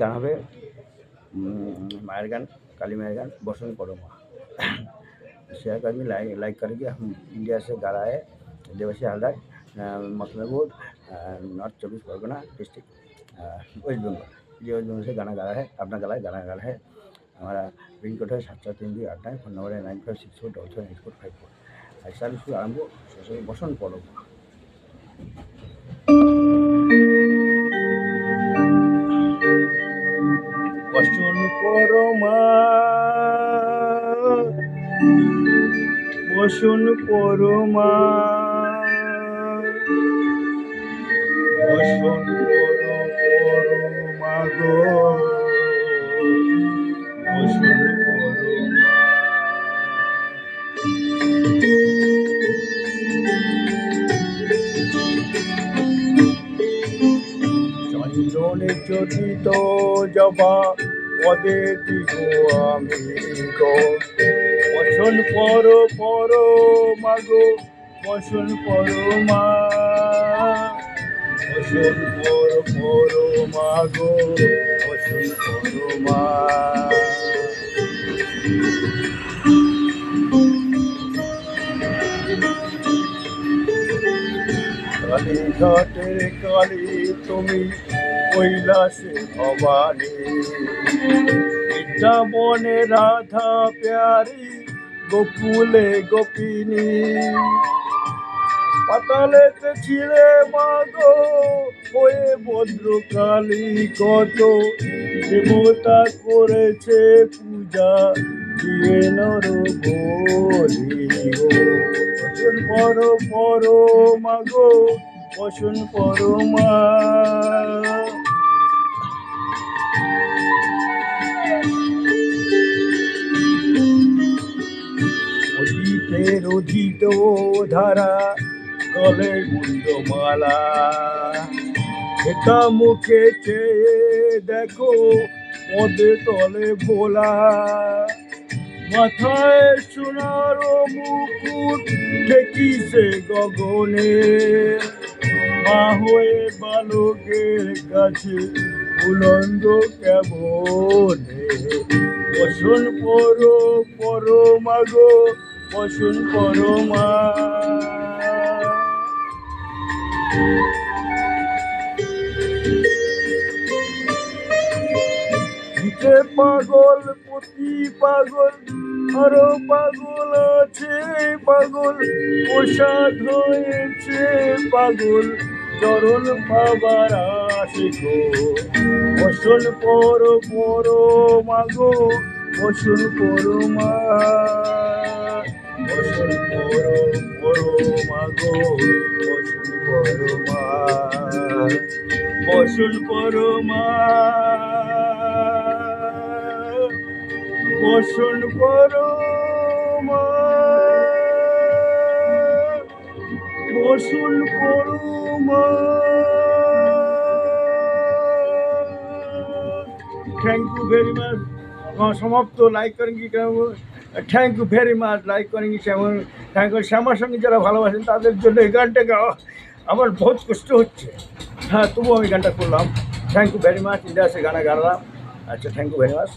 গান হবে मायर गान, काली मायर गान, बसंत पड़ो माँ। शेयर कर्मी लाइक करेंगे। हम इंडिया से गा रहा है Debasi Haldar, Makhmalpur, North 24 Pargana district, West Bengal. ये वेस्ट बंगाल से गाना गा रहा है, अपना गाना गा रहा है। हमारा पिन कोड है 74329, फोन नंबर है 9564778454। ऐसा भी शुरू आरम्भ बसंत पड़ो माँ। বসন পরমা, বসন পরমা, বসন পরমা গো, বসন পরমা। চন্দনে চটিত জবা পদে দিব আমি গো, বসন পর মাগো, বসন পর মা, বসন পর মাগো, বসন পর মা। কালী ঘাটের কালী তুমি কৈলাসে ভবানী, বৃন্দাবনে রাধা প্যারি, গোকুলে গোপিনী। পাতালেতে ছিলে মাগো হয়ে ভদ্রকালী, কত দেবতা করেছে পূজা দিয়ে নর বলি গো। বসন পর মাগো, বসন পর মা। অতীতের অধীত ধারা গলে মুন্ডমালা, এটা মুখে চেয়ে দেখো পদে তলে ভোলা। মাথায় সোনার মুকুট ঠেকিছে গগনে, মা হয়ে বালকের কাছে উলন্দ কেমনে। বসন পর মাগো, বসন পর মা। পিঠে পাগল পতি পাগল, আরো পাগল আছে পাগল, প্রসাদ হয়েছে পাগল, চরণ পাবার আসে গো। বসন পর মাগো, বসন পর মা, বসন পর মাগো, বসন পর মা, বসন পর মা, বসন পর মা, বসন পর মা। Thank you very much. समाप्त। लाइक करेंगे thank you very much. Like करेंगे थैंक यू। श्यामार संगे যারা ভালোবাসেন তাদের জন্য এই গানটা গাওয়া আমার বহুত কষ্ট হচ্ছে। হ্যাঁ, তবুও আমি গানটা করলাম। Thank you very much. India से गाना गा रहा। अच्छा, थैंक यू वेरी मच।